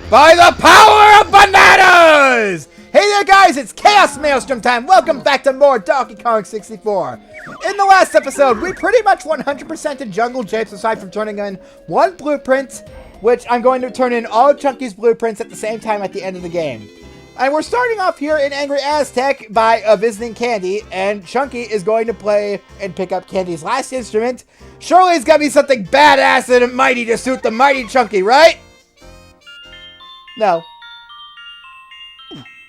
by the power of bananas! Hey there guys, it's ChaosMaelstrom time. Welcome back to more Donkey Kong 64. In the last episode, we pretty much 100%ed Jungle Japes aside from turning in one blueprint, which I'm going to turn in all of Chunky's blueprints at the same time at the end of the game. And we're starting off here in Angry Aztec by visiting Candy, and Chunky is going to play and pick up Candy's last instrument. Surely it's gotta be something badass and mighty to suit the mighty Chunky, right? No.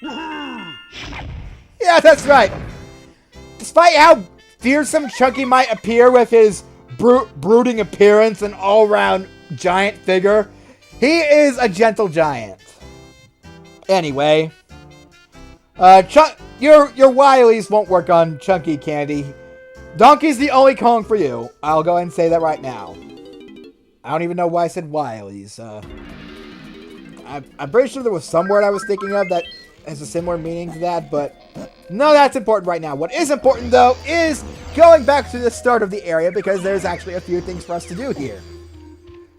Yeah, that's right. Despite how fearsome Chunky might appear with his brooding appearance and all-round giant figure, he is a gentle giant. Anyway, your Wilies won't work on Chunky, Candy. Donkey's the only Kong for you. I'll go ahead and say that right now. I don't even know why I said Wilies. I'm pretty sure there was some word I was thinking of that has a similar meaning to that, but no, that's important right now. What is important, though, is going back to the start of the area, because there's actually a few things for us to do here.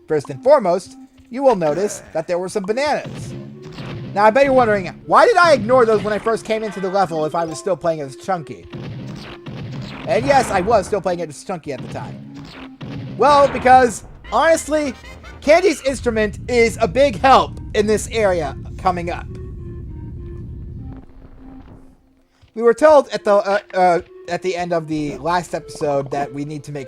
First and foremost, you will notice that there were some bananas. Now, I bet you're wondering, why did I ignore those when I first came into the level if I was still playing as Chunky? And yes, I was still playing as Chunky at the time. Well, because, honestly, Candy's instrument is a big help in this area coming up. We were told at the end of the last episode that we need to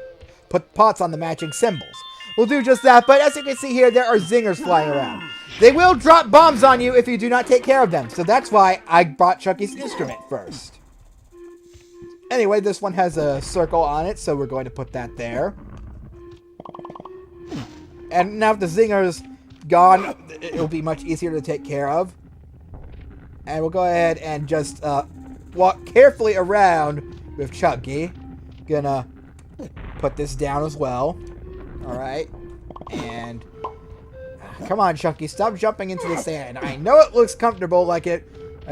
put pots on the matching symbols. We'll do just that, but as you can see here, there are zingers flying around. They will drop bombs on you if you do not take care of them, so that's why I brought Chunky's instrument first. Anyway, this one has a circle on it, so we're going to put that there. And now the zinger's gone, it'll be much easier to take care of. And we'll go ahead and just walk carefully around with Chunky. Gonna put this down as well. Alright. And come on, Chunky, stop jumping into the sand. I know it looks comfortable, like a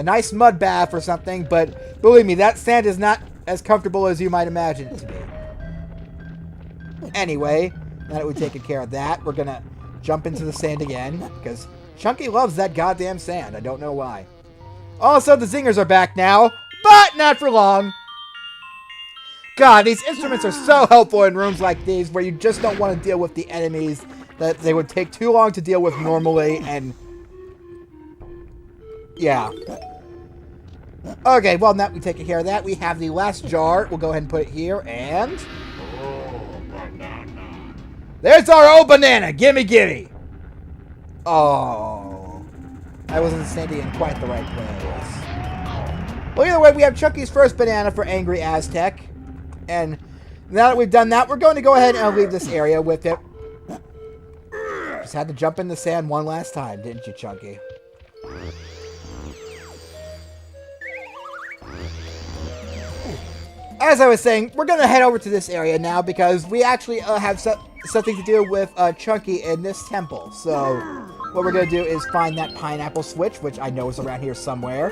nice mud bath or something, but believe me, that sand is not as comfortable as you might imagine it to be. Anyway, now that we've taken care of that, we're gonna jump into the sand again, because Chunky loves that goddamn sand. I don't know why. Also, the zingers are back now, but not for long. God, these instruments are so helpful in rooms like these where you just don't want to deal with the enemies that they would take too long to deal with normally, and yeah. Okay, well, now we've taken care of that. We have the last jar. We'll go ahead and put it here, and there's our old banana! Gimme, gimme! Oh. I wasn't standing in quite the right place. Well, either way, we have Chunky's first banana for Angry Aztec. And now that we've done that, we're going to go ahead and leave this area with it. Just had to jump in the sand one last time, didn't you, Chunky? As I was saying, we're going to head over to this area now because we actually have something to do with Chunky in this temple. So what we're going to do is find that pineapple switch, which I know is around here somewhere.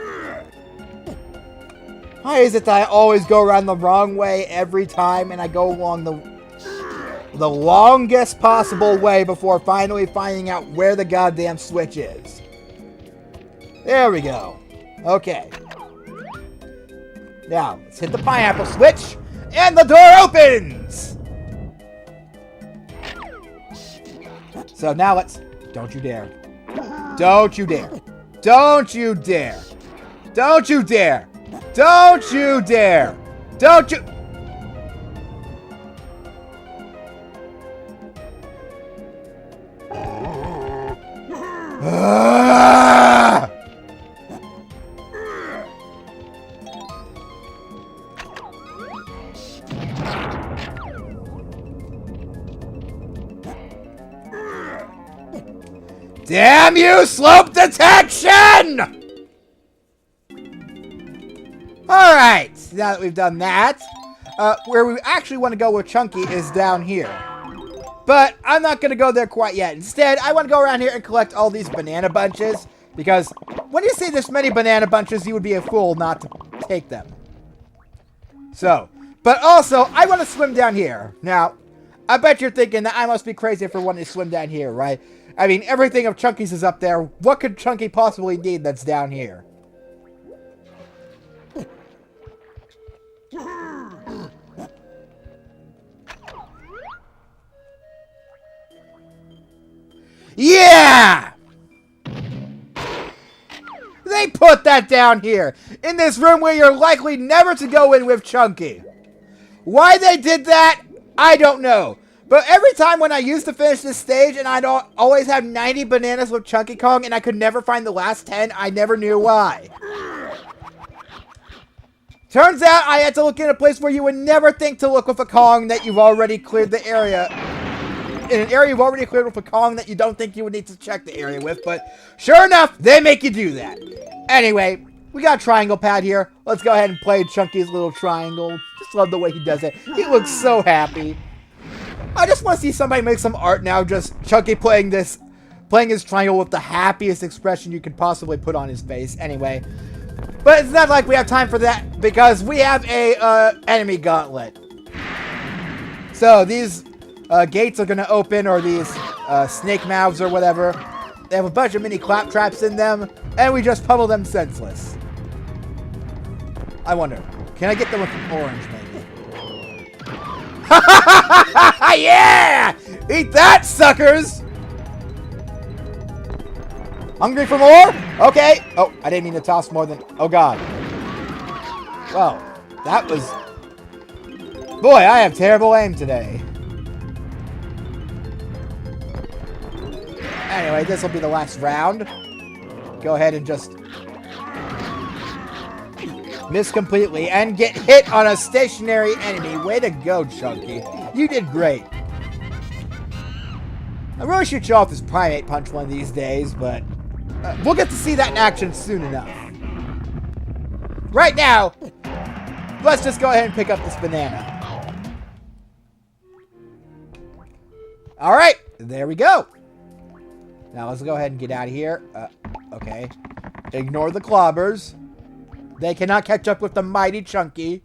Why is it that I always go around the wrong way every time and I go along the longest possible way before finally finding out where the goddamn switch is? There we go. Okay. Now, let's hit the pineapple switch, and the door opens! So now let's... Don't you dare. Don't you dare. Don't you dare. Don't you dare. Don't you dare. Don't you... Ah! Damn you, slope detection! Alright, now that we've done that, where we actually want to go with Chunky is down here. But I'm not going to go there quite yet. Instead, I want to go around here and collect all these banana bunches, because when you see this many banana bunches, you would be a fool not to take them. So, but also, I want to swim down here. Now, I bet you're thinking that I must be crazy for wanting to swim down here, right? I mean, everything of Chunky's is up there. What could Chunky possibly need that's down here? Yeah! They put that down here, in this room where you're likely never to go in with Chunky. Why they did that, I don't know. But every time when I used to finish this stage and I'd always have 90 bananas with Chunky Kong and I could never find the last 10, I never knew why. Turns out I had to look in a place where you would never think to look with a Kong that you've already cleared the area. In an area you've already cleared with a Kong that you don't think you would need to check the area with, but sure enough, they make you do that. Anyway, we got a triangle pad here. Let's go ahead and play Chunky's little triangle. Just love the way he does it. He looks so happy. I just want to see somebody make some art now, just Chunky playing his triangle with the happiest expression you could possibly put on his face. Anyway, but it's not like we have time for that because we have a enemy gauntlet. So these gates are going to open, or these snake mouths or whatever. They have a bunch of mini clap traps in them, and we just pummel them senseless. I wonder, can I get them with an orange, maybe? Yeah! Eat that, suckers! Hungry for more? Okay. Oh, I didn't mean to toss more than... Oh, God. Well, that was... Boy, I have terrible aim today. Anyway, this will be the last round. Go ahead and just miss completely and get hit on a stationary enemy. Way to go, Chunky. You did great. I really should show off this primate punch one of these days, but we'll get to see that in action soon enough. Right now, let's just go ahead and pick up this banana. Alright, there we go. Now let's go ahead and get out of here. Okay. Ignore the clobbers. They cannot catch up with the mighty Chunky.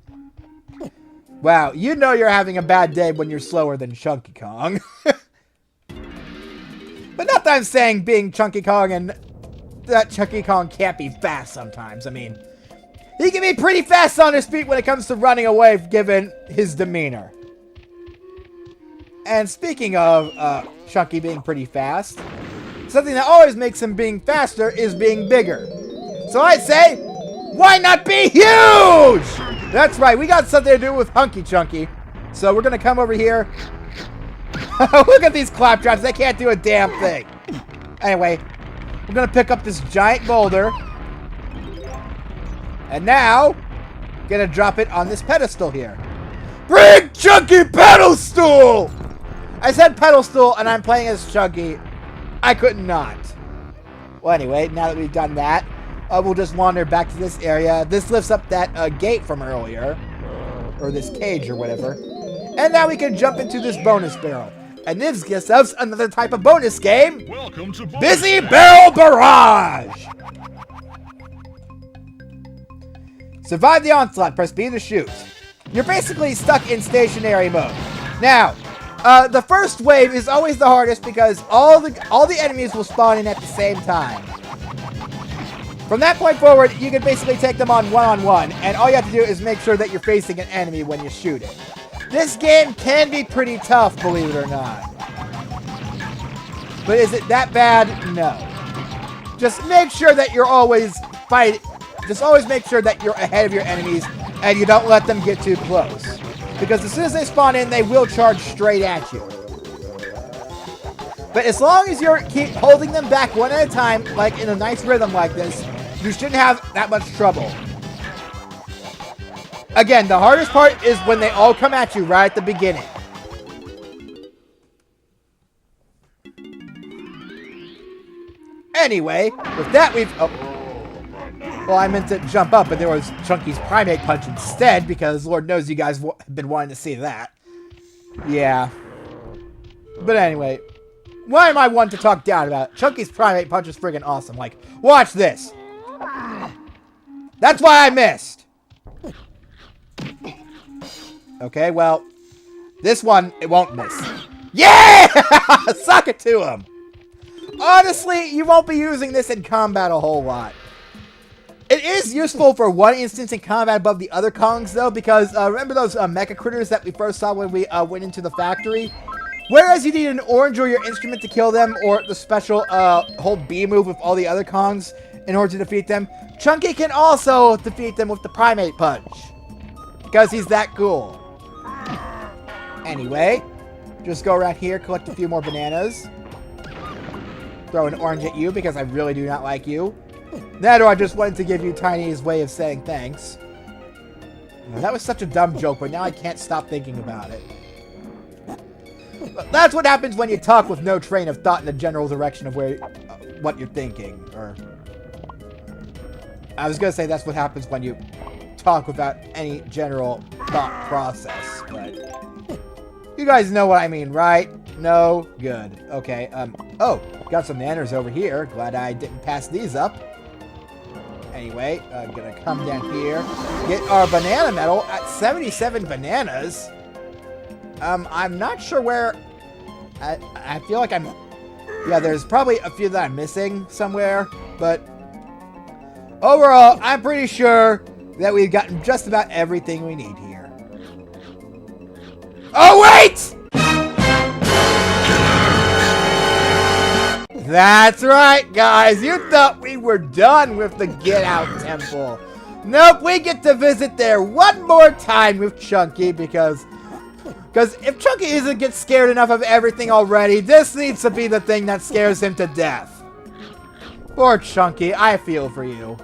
Wow, you know you're having a bad day when you're slower than Chunky Kong. But not that I'm saying being Chunky Kong and that Chunky Kong can't be fast sometimes. I mean, he can be pretty fast on his feet when it comes to running away given his demeanor. And speaking of Chunky being pretty fast, something that always makes him being faster is being bigger. So I'd say, why not be huge? That's right, we got something to do with Hunky Chunky. So we're going to come over here. Look at these claptraps, they can't do a damn thing. Anyway, we're going to pick up this giant boulder. And now, going to drop it on this pedestal here. Bring Chunky pedestal! I said pedestal and I'm playing as Chunky. I could not. Well, anyway, now that we've done that, we'll just wander back to this area. This lifts up that gate from earlier. Or this cage or whatever. And now we can jump into this bonus barrel. And this gives us another type of bonus game. Welcome to Busy Barrel Barrage! Survive the onslaught. Press B to shoot. You're basically stuck in stationary mode. Now, the first wave is always the hardest because all the enemies will spawn in at the same time. From that point forward, you can basically take them on one-on-one, and all you have to do is make sure that you're facing an enemy when you shoot it. This game can be pretty tough, believe it or not. But is it that bad? No. Just make sure that you're always fighting. Just always make sure that you're ahead of your enemies, and you don't let them get too close. Because as soon as they spawn in, they will charge straight at you. But as long as you keep holding them back one at a time, like in a nice rhythm like this, you shouldn't have that much trouble. Again, the hardest part is when they all come at you right at the beginning. Anyway, with that we've... Oh. Well, I meant to jump up, but there was Chunky's primate punch instead, because Lord knows you guys have been wanting to see that. Yeah. But anyway, why am I one to talk down about it? Chunky's primate punch is friggin' awesome. Like, watch this. That's why I missed. Okay, well, this one, it won't miss. Yeah! Suck it to him. Honestly, you won't be using this in combat a whole lot. It is useful for one instance in combat above the other Kongs, though, because remember those mecha critters that we first saw when we went into the factory? Whereas you need an orange or your instrument to kill them, or the special hold B move with all the other Kongs in order to defeat them, Chunky can also defeat them with the Primate Punch. Because he's that cool. Anyway, just go around here, collect a few more bananas. Throw an orange at you because I really do not like you. That or I just wanted to give you Tiny's way of saying thanks. That was such a dumb joke, but now I can't stop thinking about it. But that's what happens when you talk with no train of thought in the general direction of where what you're thinking. Or I was going to say that's what happens when you talk without any general thought process, but you guys know what I mean, right? No? Good. Okay, oh, got some manners over here. Glad I didn't pass these up. Anyway, gonna come down here, get our banana medal at 77 bananas. I'm not sure where, I feel like yeah, there's probably a few that I'm missing somewhere, but overall, I'm pretty sure that we've gotten just about everything we need here. Oh, wait! That's right, guys. You thought we were done with the Get Out Temple. Nope, we get to visit there one more time with Chunky because if Chunky isn't get scared enough of everything already, this needs to be the thing that scares him to death. Poor Chunky, I feel for you.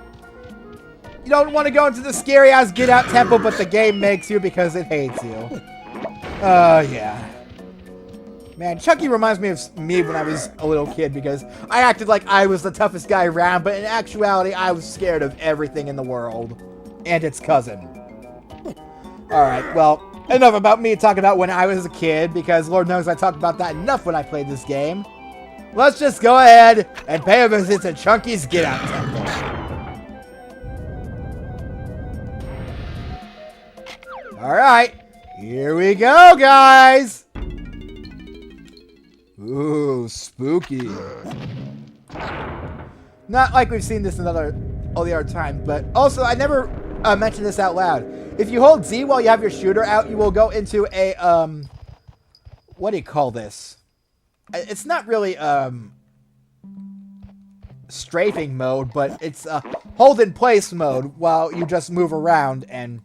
You don't want to go into the scary-ass Get Out Temple, but the game makes you because it hates you. Yeah. Man, Chunky reminds me of me when I was a little kid because I acted like I was the toughest guy around, but in actuality, I was scared of everything in the world. And its cousin. Alright, well, enough about me talking about when I was a kid, because Lord knows I talked about that enough when I played this game. Let's just go ahead and pay a visit to Chunky's Get Out Temple. Alright, here we go, guys! Ooh, spooky. Not like we've seen this all the other time, but also I never mentioned this out loud. If you hold Z while you have your shooter out, you will go into a, what do you call this? It's not really, strafing mode, but it's hold in place mode while you just move around, and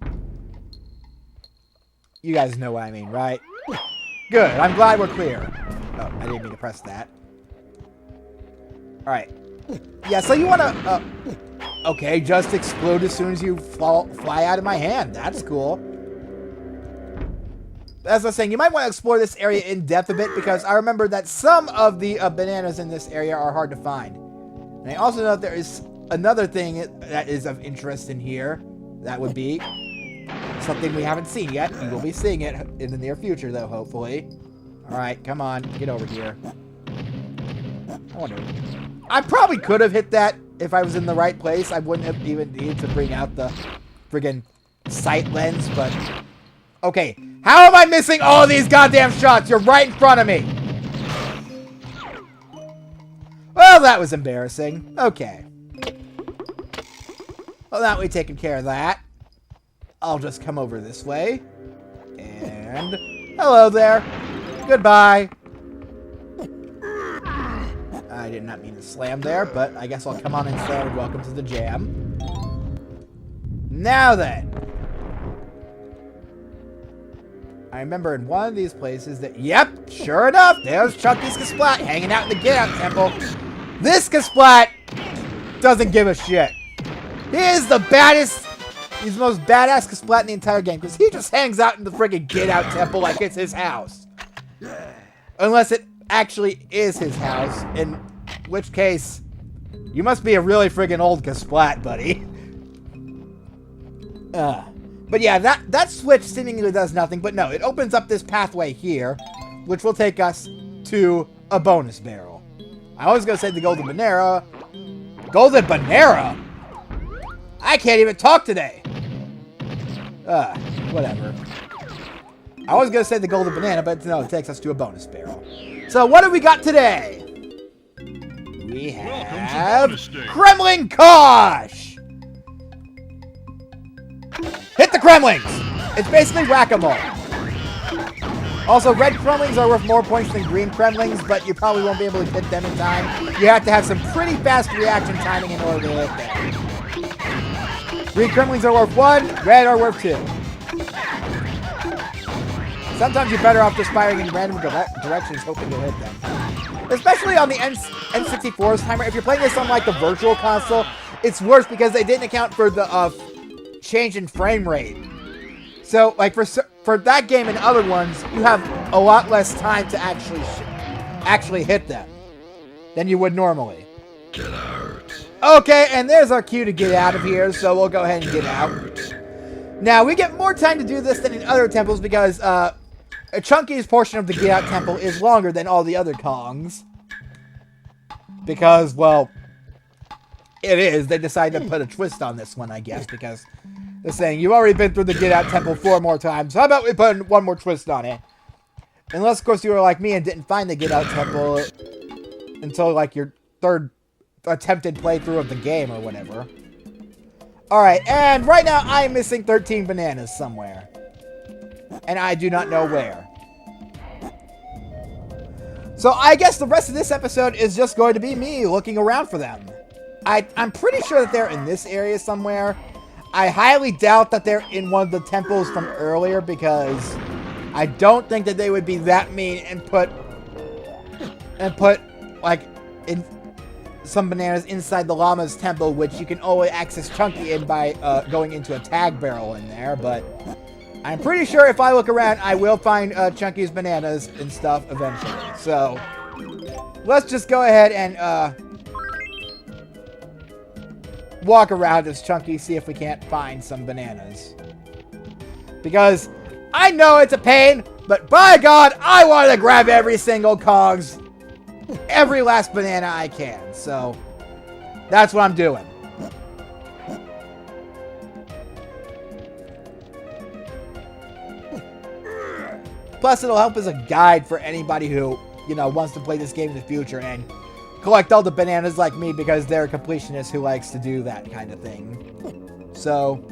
you guys know what I mean, right? Good, I'm glad we're clear. Oh, I didn't mean to press that. Alright. Yeah, so you want to... okay, just explode as soon as you fly out of my hand. That's cool. As I was saying, you might want to explore this area in depth a bit, because I remember that some of the bananas in this area are hard to find. And I also know there is another thing that is of interest in here. That would be something we haven't seen yet. You will be seeing it in the near future, though, hopefully. Alright, come on. Get over here. I wonder. I probably could have hit that if I was in the right place. I wouldn't have even needed to bring out the friggin' sight lens, but... okay, how am I missing all of these goddamn shots? You're right in front of me! Well, that was embarrassing. Okay. Well, now we've taken care of that. I'll just come over this way. And... hello there. Goodbye. I did not mean to slam there, but I guess I'll come on instead. Welcome to the jam. Now then. I remember in one of these places that, yep, sure enough, there's Chunky's Kasplat hanging out in the Get Out Temple. This Kasplat doesn't give a shit. He is the baddest, he's the most badass Kasplat in the entire game, because he just hangs out in the friggin' Get Out Temple like it's his house. Unless it actually is his house, in which case, you must be a really friggin' old Kasplat, buddy. But yeah, that switch seemingly does nothing, but no, it opens up this pathway here, which will take us to a bonus barrel. I was gonna say the Golden Banera. Golden Banera? I can't even talk today! Whatever. I was gonna say the Golden Banana, but no, it takes us to a bonus barrel. So what have we got today? we have Kremling Kosh! Hit the Kremlings! It's basically whack-a-mole. Also, red Kremlings are worth more points than green Kremlings, but you probably won't be able to hit them in time. You have to have some pretty fast reaction timing in order to hit them. Green Kremlings are worth 1, red are worth 2. Sometimes you're better off just firing in random directions hoping to hit them. Especially on the N64's timer. If you're playing this on like the virtual console, it's worse because they didn't account for the change in frame rate. So like for that game and other ones, you have a lot less time to actually hit them than you would normally. Get out. Okay, and there's our cue to get out of here, so we'll go ahead and get out. Now, we get more time to do this than in other temples because Chunky's portion of the Get Out Temple is longer than all the other Kongs. Because, well, it is. They decided to put a twist on this one, I guess, because they're saying, you've already been through the Get Out Temple 4 more times. How about we put one more twist on it? Unless, of course, you were like me and didn't find the Get Out Temple until, like, your third attempted playthrough of the game or whatever. Alright, and right now I'm missing 13 bananas somewhere. And I do not know where. So I guess the rest of this episode is just going to be me looking around for them. I'm pretty sure that they're in this area somewhere. I highly doubt that they're in one of the temples from earlier because I don't think that they would be that mean and put like in some bananas inside the llama's temple, which you can only access Chunky in by going into a tag barrel in there, but I'm pretty sure if I look around, I will find Chunky's bananas and stuff eventually. So, let's just go ahead and walk around as Chunky, see if we can't find some bananas. Because I know it's a pain, but by God, I want to grab every single Kong's every last banana I can, so that's what I'm doing. Plus, it'll help as a guide for anybody who, you know, wants to play this game in the future and collect all the bananas like me because they're a completionist who likes to do that kind of thing. So,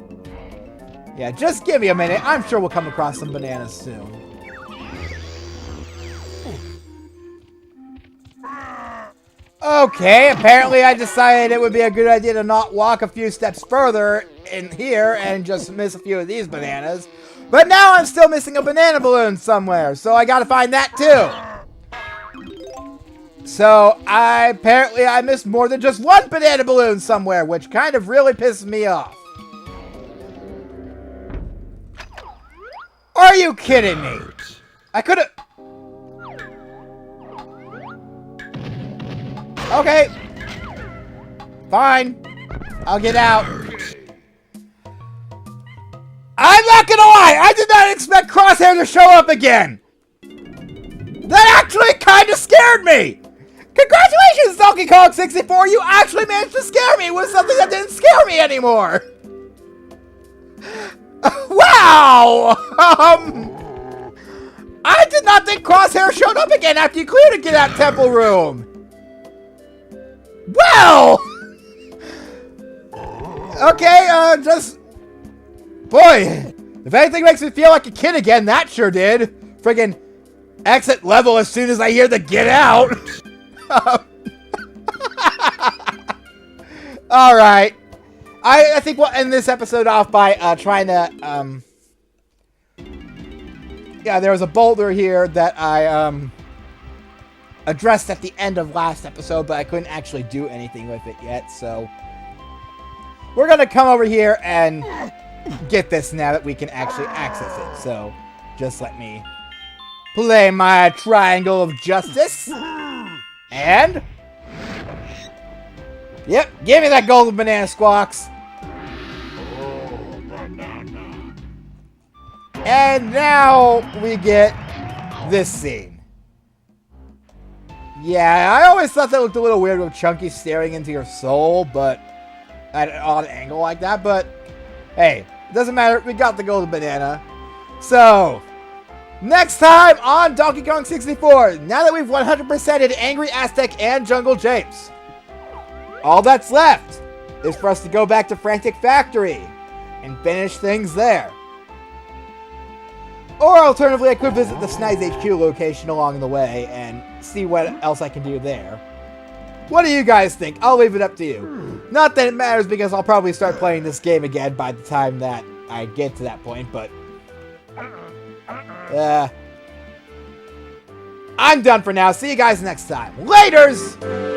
yeah, just give me a minute. I'm sure we'll come across some bananas soon. Okay, apparently I decided it would be a good idea to not walk a few steps further in here and just miss a few of these bananas. But now I'm still missing a banana balloon somewhere, so I gotta find that too. So apparently I missed more than just one banana balloon somewhere, which kind of really pisses me off. Are you kidding me? I could've... Okay. Fine. I'll get out. I'm not gonna lie, I did not expect Crosshair to show up again. That actually kind of scared me. Congratulations, Donkey Kong 64. You actually managed to scare me with something that didn't scare me anymore. Wow. I did not think Crosshair showed up again after you cleared the Get Out Temple room. Well! Okay, just... Boy, if anything makes me feel like a kid again, that sure did. Friggin' exit level as soon as I hear the Get Out. Alright. I think we'll end this episode off by trying to... Yeah, there was a boulder here that I... addressed at the end of last episode, but I couldn't actually do anything with it yet, so we're gonna come over here and get this now that we can actually access it. So just let me play my triangle of justice, and yep, give me that golden banana, Squawks. And now we get this scene. Yeah, I always thought that looked a little weird with Chunky staring into your soul, but at an odd angle like that, but hey, it doesn't matter, we got the golden banana. So, next time on Donkey Kong 64, now that we've 100%ed Angry Aztec and Jungle Japes, all that's left is for us to go back to Frantic Factory and finish things there. Or alternatively, I could visit the Snides HQ location along the way and see what else I can do there. What do you guys think? I'll leave it up to you. Not that it matters because I'll probably start playing this game again by the time that I get to that point, but... I'm done for now. See you guys next time. Laters!